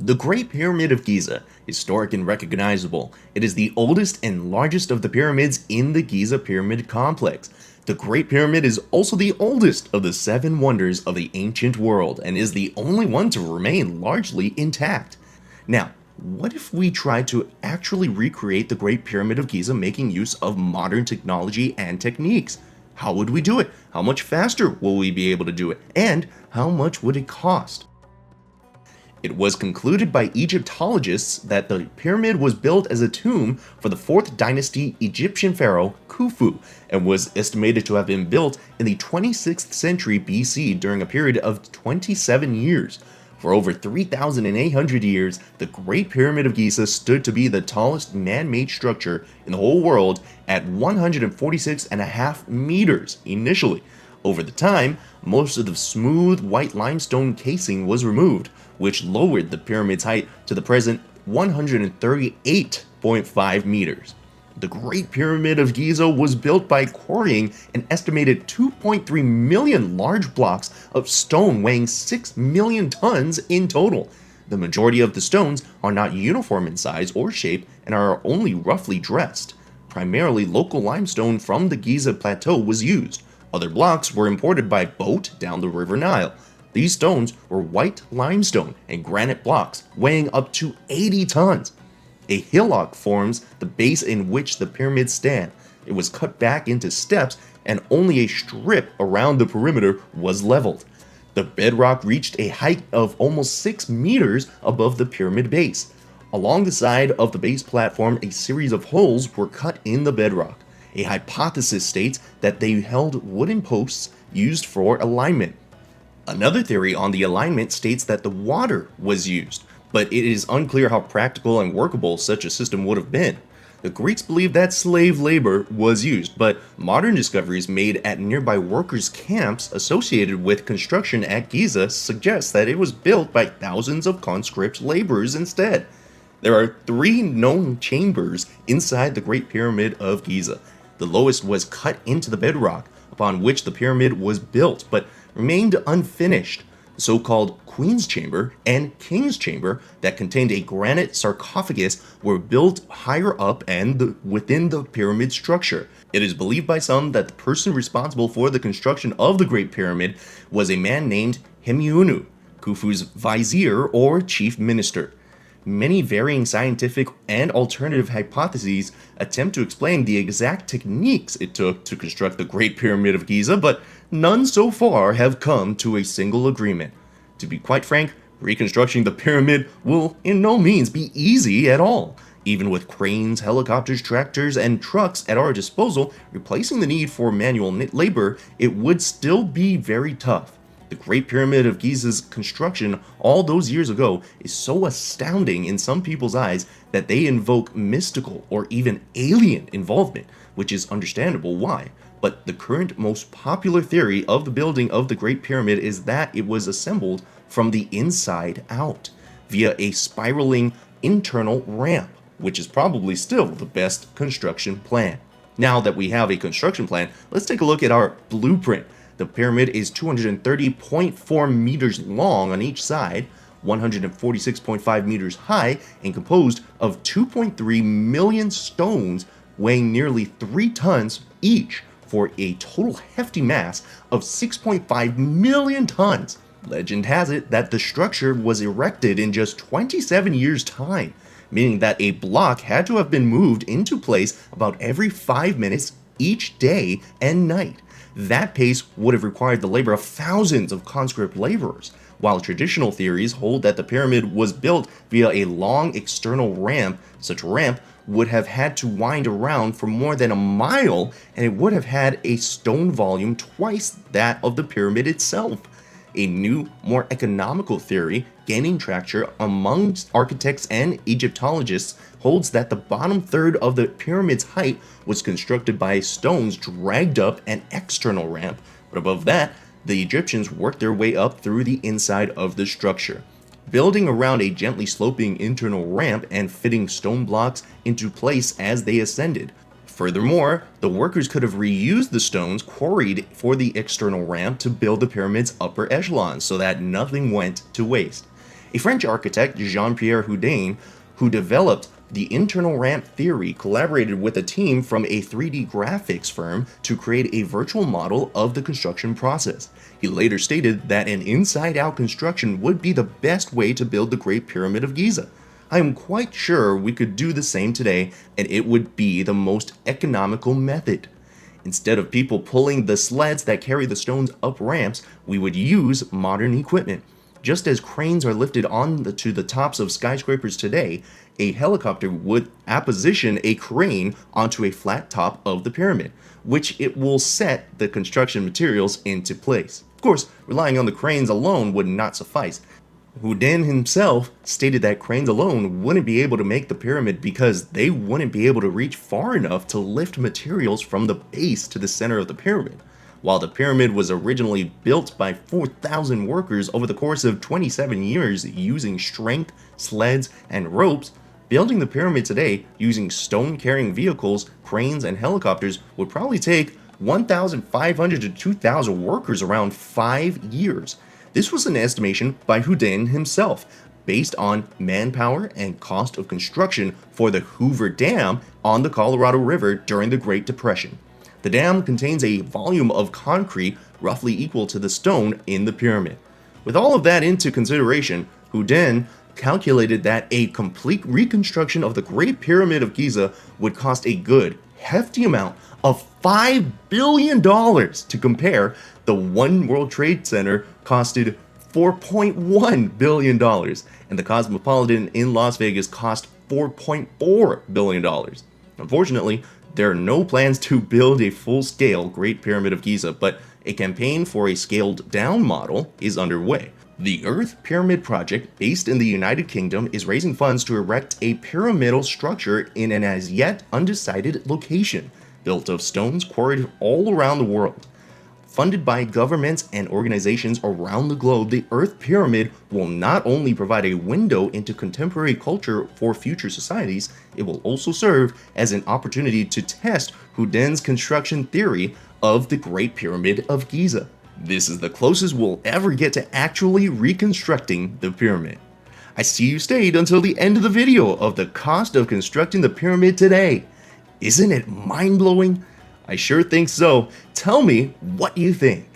The Great Pyramid of Giza, historic and recognizable. It is the oldest and largest of the pyramids in the Giza Pyramid Complex. The Great Pyramid is also the oldest of the seven wonders of the ancient world and is the only one to remain largely intact. Now, what if we tried to actually recreate the Great Pyramid of Giza making use of modern technology and techniques? How would we do it? How much faster will we be able to do it? And how much would it cost? It was concluded by Egyptologists that the pyramid was built as a tomb for the 4th dynasty Egyptian pharaoh Khufu and was estimated to have been built in the 26th century BC during a period of 27 years. For over 3,800 years, the Great Pyramid of Giza stood to be the tallest man-made structure in the whole world at 146.5 meters initially. Over the time, most of the smooth white limestone casing was removed, which lowered the pyramid's height to the present 138.5 meters. The Great Pyramid of Giza was built by quarrying an estimated 2.3 million large blocks of stone weighing 6 million tons in total. The majority of the stones are not uniform in size or shape and are only roughly dressed. Primarily local limestone from the Giza Plateau was used. Other blocks were imported by boat down the River Nile. These stones were white limestone and granite blocks weighing up to 80 tons. A hillock forms the base in which the pyramids stand. It was cut back into steps and only a strip around the perimeter was leveled. The bedrock reached a height of almost 6 meters above the pyramid base. Along the side of the base platform, a series of holes were cut in the bedrock. A hypothesis states that they held wooden posts used for alignment. Another theory on the alignment states that the water was used, but it is unclear how practical and workable such a system would have been. The Greeks believed that slave labor was used, but modern discoveries made at nearby workers' camps associated with construction at Giza suggest that it was built by thousands of conscript laborers instead. There are 3 known chambers inside the Great Pyramid of Giza. The lowest was cut into the bedrock, upon which the pyramid was built, but remained unfinished. The so-called Queen's Chamber and King's Chamber that contained a granite sarcophagus were built higher up and within the pyramid structure. It is believed by some that the person responsible for the construction of the Great Pyramid was a man named Hemiunu, Khufu's vizier or chief minister. Many varying scientific and alternative hypotheses attempt to explain the exact techniques it took to construct the Great Pyramid of Giza, but none so far have come to a single agreement. To be quite frank, reconstructing the pyramid will in no means be easy at all. Even with cranes, helicopters, tractors, and trucks at our disposal, replacing the need for manual labor, it would still be very tough. The Great Pyramid of Giza's construction all those years ago is so astounding in some people's eyes that they invoke mystical or even alien involvement, which is understandable why. But the current most popular theory of the building of the Great Pyramid is that it was assembled from the inside out via a spiraling internal ramp, which is probably still the best construction plan. Now that we have a construction plan, let's take a look at our blueprint. The pyramid is 230.4 meters long on each side, 146.5 meters high, and composed of 2.3 million stones weighing nearly 3 tons each for a total hefty mass of 6.5 million tons. Legend has it that the structure was erected in just 27 years' time, meaning that a block had to have been moved into place about every 5 minutes each day and night. That pace would have required the labor of thousands of conscript laborers, while traditional theories hold that the pyramid was built via a long external ramp. Such a ramp would have had to wind around for more than a mile, and it would have had a stone volume twice that of the pyramid itself. A new, more economical theory gaining traction amongst architects and Egyptologists holds that the bottom third of the pyramid's height was constructed by stones dragged up an external ramp, but above that, the Egyptians worked their way up through the inside of the structure, building around a gently sloping internal ramp and fitting stone blocks into place as they ascended. Furthermore, the workers could have reused the stones quarried for the external ramp to build the pyramid's upper echelons so that nothing went to waste. A French architect, Jean-Pierre Houdin, who developed the internal ramp theory, collaborated with a team from a 3D graphics firm to create a virtual model of the construction process. He later stated that an inside-out construction would be the best way to build the Great Pyramid of Giza. I am quite sure we could do the same today, and it would be the most economical method. Instead of people pulling the sleds that carry the stones up ramps, we would use modern equipment. Just as cranes are lifted to the tops of skyscrapers today, a helicopter would apposition a crane onto a flat top of the pyramid, which it will set the construction materials into place. Of course, relying on the cranes alone would not suffice. Houdin himself stated that cranes alone wouldn't be able to make the pyramid because they wouldn't be able to reach far enough to lift materials from the base to the center of the pyramid. While the pyramid was originally built by 4,000 workers over the course of 27 years using strength, sleds, and ropes, building the pyramid today using stone-carrying vehicles, cranes, and helicopters would probably take 1,500 to 2,000 workers around 5 years. This was an estimation by Houdin himself, based on manpower and cost of construction for the Hoover Dam on the Colorado River during the Great Depression. The dam contains a volume of concrete roughly equal to the stone in the pyramid. With all of that into consideration, Houdin calculated that a complete reconstruction of the Great Pyramid of Giza would cost a good, hefty amount of $5 billion. To compare, the One World Trade Center costed $4.1 billion, and the Cosmopolitan in Las Vegas cost $4.4 billion. Unfortunately, there are no plans to build a full-scale Great Pyramid of Giza, but a campaign for a scaled-down model is underway. The Earth Pyramid Project, based in the United Kingdom, is raising funds to erect a pyramidal structure in an as-yet undecided location, built of stones quarried all around the world. Funded by governments and organizations around the globe, the Earth Pyramid will not only provide a window into contemporary culture for future societies, it will also serve as an opportunity to test Houdin's construction theory of the Great Pyramid of Giza. This is the closest we'll ever get to actually reconstructing the pyramid. I see you stayed until the end of the video of the cost of constructing the pyramid today. Isn't it mind-blowing? I sure think so. Tell me what you think.